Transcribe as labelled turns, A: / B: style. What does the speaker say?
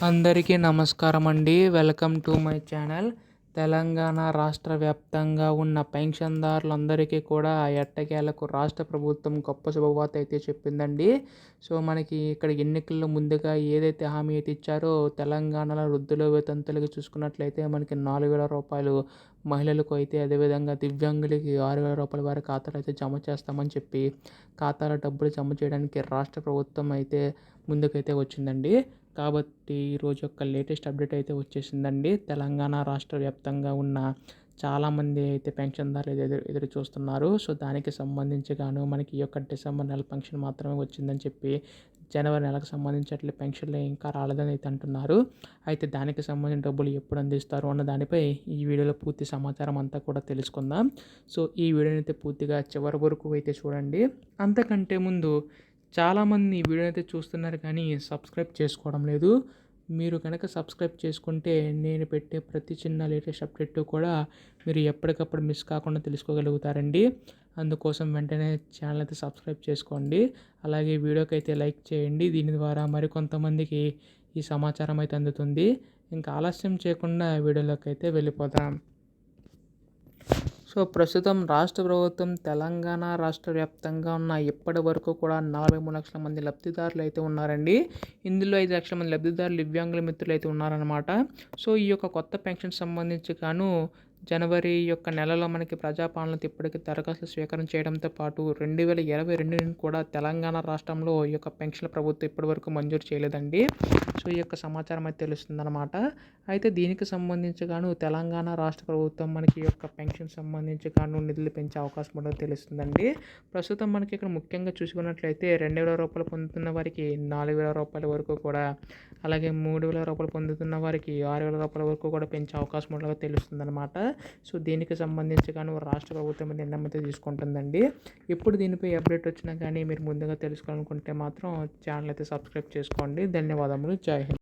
A: అందరికీ నమస్కారం అండి. Welcome to my channel. Telangana రాష్ట్ర వ్యాప్తంగా ఉన్న పెన్షన్దారులందరికీ కూడా ఎట్టకేలకు రాష్ట్ర ప్రభుత్వం గొప్ప శుభవార్త అయితే చెప్పిందండి. సో మనకి ఇక్కడ ఎన్నికల్లో ముందుగా ఏదైతే హామీ అయితే ఇచ్చారో తెలంగాణలో వృద్ధులు వితంతులకి చూసుకున్నట్లయితే మనకి 4,000 రూపాయలు మహిళలకు అయితే, అదేవిధంగా దివ్యాంగులకి 6,000 రూపాయల వారి ఖాతాలో అయితే జమ చేస్తామని చెప్పి ఖాతాలో డబ్బులు జమ చేయడానికి రాష్ట్ర ప్రభుత్వం అయితే ముందుకైతే వచ్చిందండి. కాబట్టి ఈరోజు యొక్క లేటెస్ట్ అప్డేట్ అయితే వచ్చేసిందండి. తెలంగాణ రాష్ట్ర వ్యాప్తంగా ఉన్న చాలామంది అయితే పెన్షన్దారులు ఎదురు చూస్తున్నారు. సో దానికి సంబంధించి గాను మనకి ఈ యొక్క డిసెంబర్ నెల పెన్షన్ మాత్రమే వచ్చిందని చెప్పి జనవరి నెలకు సంబంధించి పెన్షన్లు ఇంకా రాలేదని అయితే అంటున్నారు. అయితే దానికి సంబంధించిన డబ్బులు ఎప్పుడు అందిస్తారు అన్న దానిపై ఈ వీడియోలో పూర్తి సమాచారం అంతా కూడా తెలుసుకుందాం. సో ఈ వీడియోని అయితే పూర్తిగా చివరి వరకు అయితే చూడండి. అంతకంటే ముందు చాలామంది ఈ వీడియో అయితే చూస్తున్నారు కానీ సబ్స్క్రైబ్ చేసుకోవడం లేదు. మీరు కనుక సబ్స్క్రైబ్ చేసుకుంటే నేను పెట్టే ప్రతి చిన్న లేటెస్ట్ అప్డేట్ కూడా మీరు ఎప్పటికప్పుడు మిస్ కాకుండా తెలుసుకోగలుగుతారండి. అందుకోసం వెంటనే ఛానల్ అయితే సబ్స్క్రైబ్ చేసుకోండి. అలాగే వీడియోకి అయితే లైక్ చేయండి. దీని ద్వారా మరికొంతమందికి ఈ సమాచారం అయితే అందుతుంది. ఇంకా ఆలస్యం చేయకుండా వీడియోలోకి అయితే వెళ్ళిపోదాం. సో ప్రస్తుతం రాష్ట్ర ప్రభుత్వం తెలంగాణ రాష్ట్ర వ్యాప్తంగా ఉన్న ఇప్పటి వరకు కూడా 43 లక్షల మంది లబ్ధిదారులు అయితే ఉన్నారండి. ఇందులో 5 లక్షల మంది లబ్ధిదారులు దివ్యాంగుల మిత్రులు అయితే ఉన్నారన్నమాట. సో ఈ యొక్క కొత్త పెన్షన్ సంబంధించి గాను జనవరి యొక్క నెలలో మనకి ప్రజాపాలనతో ఇప్పటికీ దరఖాస్తులు స్వీకరణ చేయడంతో పాటు 2022 కూడా తెలంగాణ రాష్ట్రంలో ఈ యొక్క పెన్షన్ల ప్రభుత్వం ఇప్పటివరకు మంజూరు చేయలేదండి. సో ఈ యొక్క సమాచారం అయితే తెలుస్తుందన్నమాట. అయితే దీనికి సంబంధించి గాను తెలంగాణ రాష్ట్ర ప్రభుత్వం మనకి ఈ యొక్క పెన్షన్ సంబంధించి గాను నిధులు పెంచే అవకాశం ఉండదు తెలుస్తుందండి. ప్రస్తుతం మనకి ఇక్కడ ముఖ్యంగా చూసుకున్నట్లయితే 2,000 రూపాయలు పొందుతున్న వారికి 4,000 రూపాయల వరకు కూడా, అలాగే 3,000 రూపాయలు పొందుతున్న వారికి 6,000 రూపాయల వరకు కూడా పెంచే అవకాశం ఉండగా తెలుస్తుందన్నమాట. సో దీనికి సంబంధించి గాను రాష్ట్ర ప్రభుత్వం నిర్ణయం అయితే తీసుకుంటుందండి. ఎప్పుడు దీనిపై అప్డేట్ వచ్చినా కానీ మీరు ముందుగా తెలుసుకోవాలనుకుంటే మాత్రం ఛానల్ అయితే సబ్స్క్రైబ్ చేసుకోండి. ధన్యవాదములు. జై హింద్.